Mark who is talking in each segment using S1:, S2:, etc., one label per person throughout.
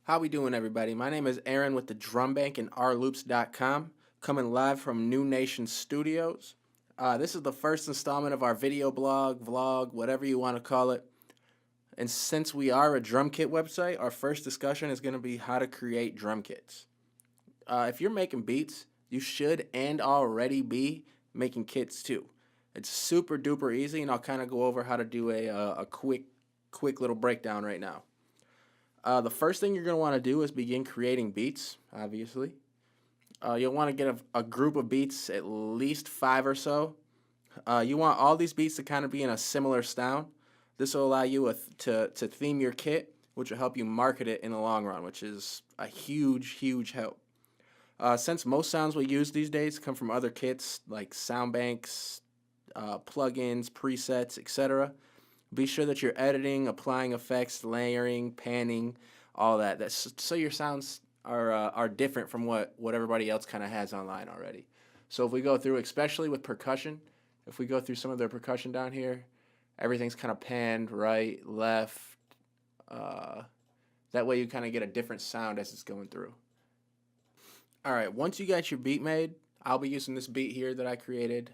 S1: How we doing, everybody? My name is Aaron with the Drum Bank and rloops.com, coming live from New Nation Studios. This is the first installment of our video blog, vlog, whatever you want to call it. And since we are a drum kit website, our first discussion is going to be how to create drum kits. If you're making beats, you should and already be making kits too. It's super duper easy, and I'll kind of go over how to do a quick little breakdown right now. The first thing you're going to want to do is begin creating beats, obviously. You'll want to get a group of beats, at least 5 or so. You want all these beats to kind of be in a similar sound. This will allow you to theme your kit, which will help you market it in the long run, which is a huge help. Since most sounds we use these days come from other kits like sound banks, plugins, presets, etc., be sure that you're editing, applying effects, layering, panning, all that. That's so your sounds are different from what everybody else kind of has online already. So if we go through, especially with percussion, if we go through some of their percussion down here, everything's kind of panned right, left. That way you kind of get a different sound as it's going through. All right, once you got your beat made, I'll be using this beat here that I created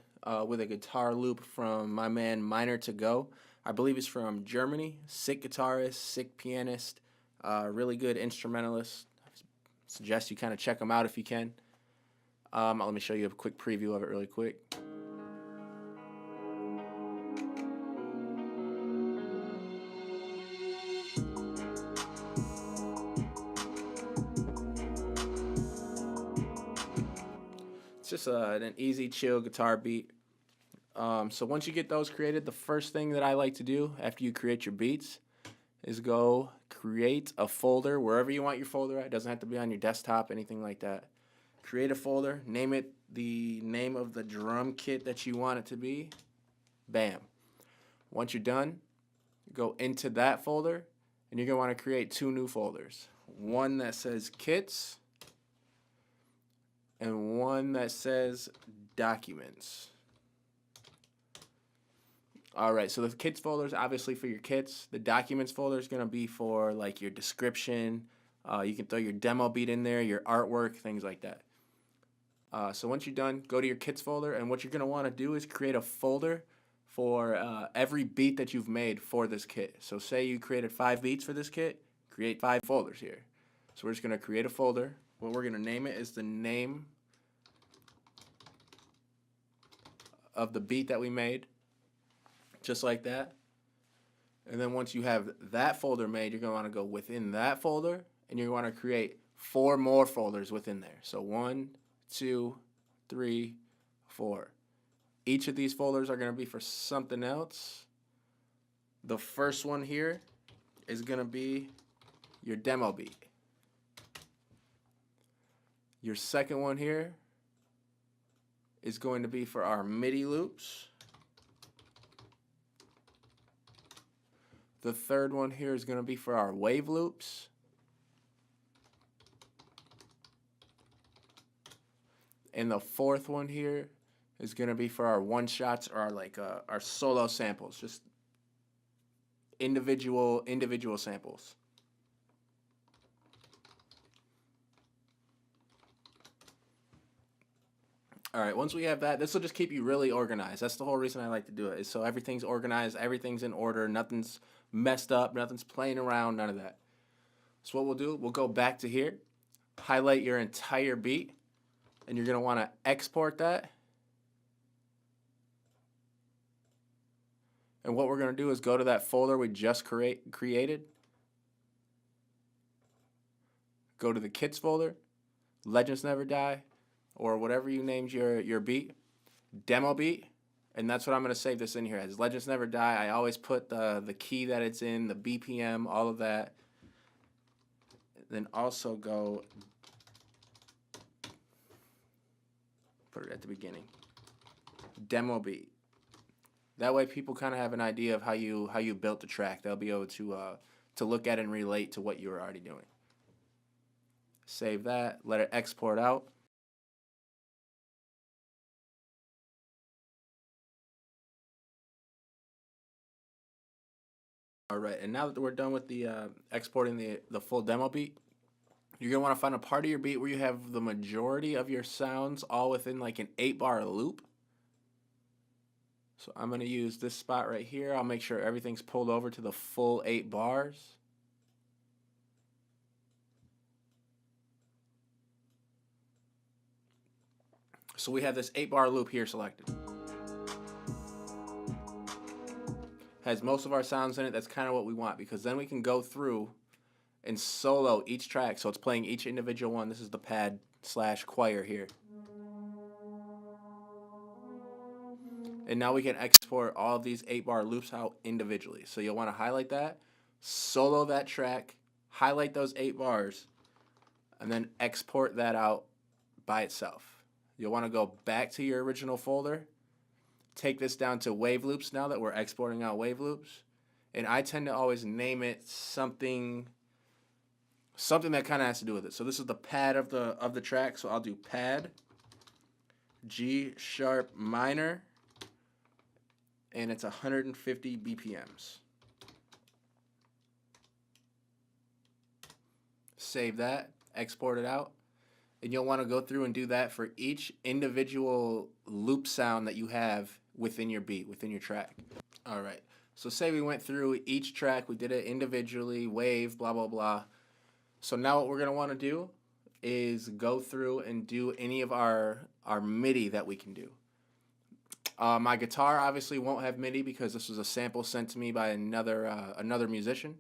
S1: with a guitar loop from my man Minor to Go. I believe he's from Germany. Sick guitarist, sick pianist, really good instrumentalist. I suggest you kind of check him out if you can. Let me show you a quick preview of it really quick. It's just an easy, chill guitar beat. So once you get those created, the first thing that I like to do after you create your beats is go create a folder wherever you want your folder at. It doesn't have to be on your desktop, anything like that. Create a folder, name it the name of the drum kit that you want it to be. Bam. Once you're done, go into that folder, and you're going to want to create 2 new folders. One that says kits, and one that says documents. Alright, so the kits folder is obviously for your kits. The documents folder is going to be for like your description. You can throw your demo beat in there, your artwork, things like that. So once you're done, go to your kits folder, and what you're going to want to do is create a folder for every beat that you've made for this kit. So say you created 5 beats for this kit, create 5 folders here. So we're just going to create a folder. What we're going to name it is the name of the beat that we made. Just like that. And then once you have that folder made, you're going to want to go within that folder, and you're going to create 4 more folders within there. So 1, 2, 3, 4. Each of these folders are going to be for something else. The first one here is going to be your demo beat. Your second one here is going to be for our MIDI loops. The third one here is going to be for our wave loops. And the fourth one here is going to be for our one shots or our solo samples, just individual samples. All right, once we have that, this will just keep you really organized. That's the whole reason I like to do it, is so everything's organized, everything's in order, nothing's messed up, nothing's playing around, none of that. So what we'll do, we'll go back to here, highlight your entire beat, and you're going to want to export that. And what we're going to do is go to that folder we just created, go to the kits folder, Legends Never Die, or whatever you named your beat, demo beat, and that's what I'm going to save this in here as. Legends Never Die. I always put the key that it's in, the BPM, all of that. Then also go put it at the beginning. Demo beat. That way people kind of have an idea of how you built the track. They'll be able to look at it and relate to what you were already doing. Save that, let it export out. All right, and now that we're done with the exporting the full demo beat, You're going to want to find a part of your beat where you have the majority of your sounds all within like an 8-bar loop. So I'm going to use this spot right here. I'll make sure everything's pulled over to the full 8 bars. So we have this 8-bar loop here selected. Has most of our sounds in it. That's kind of what we want, because then we can go through and solo each track. So it's playing each individual one. This is the pad / choir here. And now we can export all of these 8-bar loops out individually. So you'll want to highlight that, solo that track, highlight those 8 bars, and then export that out by itself. You'll want to go back to your original folder, take this down to wave loops now that we're exporting out wave loops. And I tend to always name it something that kind of has to do with it. So this is the pad of the track. So I'll do pad, G sharp minor, and it's 150 BPMs. Save that, export it out, and you'll want to go through and do that for each individual loop sound that you have within your beat, within your track. All right, so say we went through each track, we did it individually, wave, blah, blah, blah. So now what we're going to want to do is go through and do any of our MIDI that we can do. My guitar obviously won't have MIDI because this was a sample sent to me by another musician.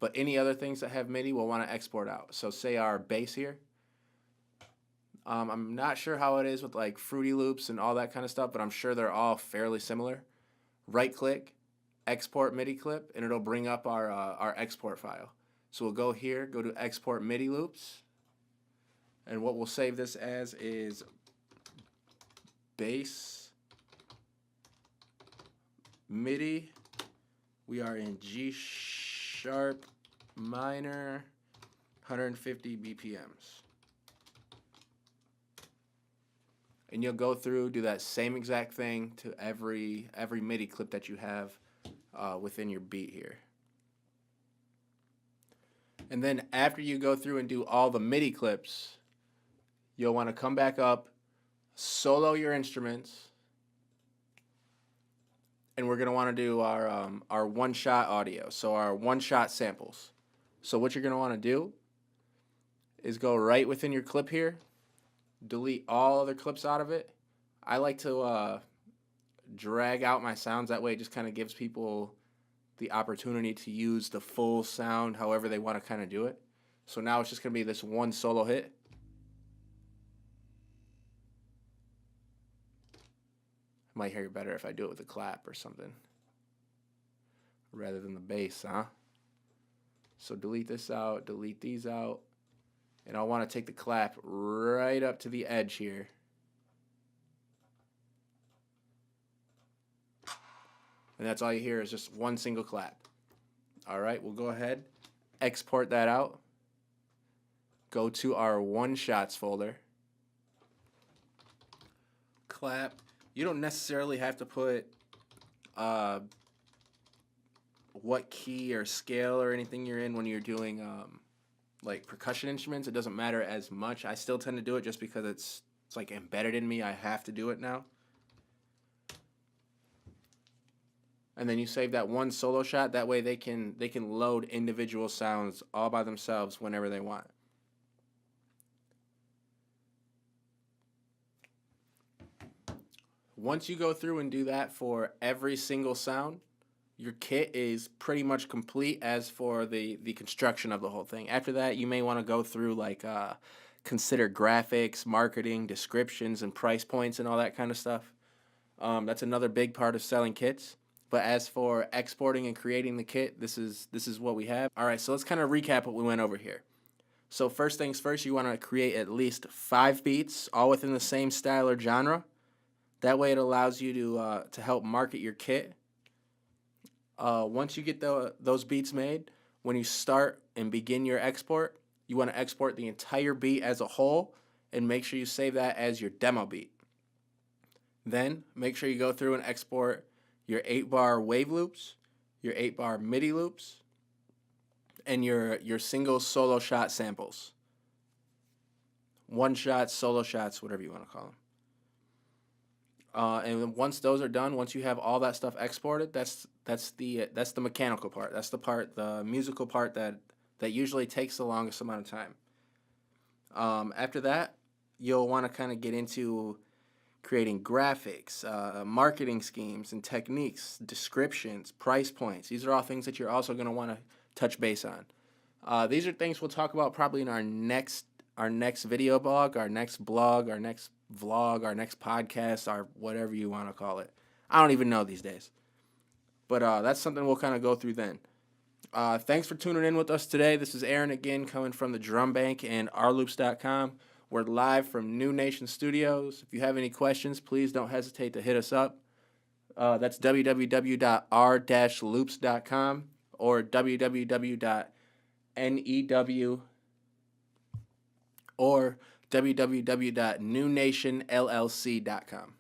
S1: But any other things that have MIDI we'll want to export out. So say our bass here. I'm not sure how it is with like Fruity Loops and all that kind of stuff, but I'm sure they're all fairly similar. Right click, export MIDI clip, and it'll bring up our export file. So we'll go here, go to export MIDI loops, and what we'll save this as is bass MIDI. We are in G sharp minor, 150 BPMs. And you'll go through, do that same exact thing to every MIDI clip that you have within your beat here. And then after you go through and do all the MIDI clips, you'll want to come back up, solo your instruments, and we're going to want to do our one-shot audio, so our one-shot samples. So what you're going to want to do is go right within your clip here, delete all other clips out of it. I like to drag out my sounds. That way it just kind of gives people the opportunity to use the full sound however they want to kind of do it. So now it's just going to be this one solo hit. Might hear it better if I do it with a clap or something rather than the bass, huh? So delete this out, delete these out, and I want to take the clap right up to the edge here. And that's all you hear is just one single clap. All right, we'll go ahead, export that out, go to our one shots folder, clap. You don't necessarily have to put what key or scale or anything you're in when you're doing like percussion instruments. It doesn't matter as much. I still tend to do it just because it's like embedded in me. I have to do it now. And then you save that one solo shot. That way they can load individual sounds all by themselves whenever they want. Once you go through and do that for every single sound, your kit is pretty much complete as for the construction of the whole thing. After that, you may want to go through like consider graphics, marketing, descriptions, and price points and all that kind of stuff. That's another big part of selling kits. But as for exporting and creating the kit, this is what we have. All right, so let's kind of recap what we went over here. So first things first, you want to create at least 5 beats, all within the same style or genre. That way it allows you to help market your kit. Once you get those beats made, when you start and begin your export, you want to export the entire beat as a whole and make sure you save that as your demo beat. Then make sure you go through and export your 8-bar wave loops, your 8-bar MIDI loops, and your single solo shot samples. one shots, solo shots, whatever you want to call them. And then once those are done, once you have all that stuff exported, that's the mechanical part. That's the musical part that usually takes the longest amount of time. After that, you'll want to kind of get into creating graphics, marketing schemes and techniques, descriptions, price points. These are all things that you're also going to want to touch base on. These are things we'll talk about probably in our next video blog, our next blog, our next vlog, our next podcast, our whatever you want to call it. I don't even know these days. But that's something we'll kind of go through then. Thanks for tuning in with us today. This is Aaron again, coming from the Drum Bank and rloops.com. We're live from New Nation Studios. If you have any questions, please don't hesitate to hit us up. That's www.r-loops.com or www.new or www.newnationllc.com.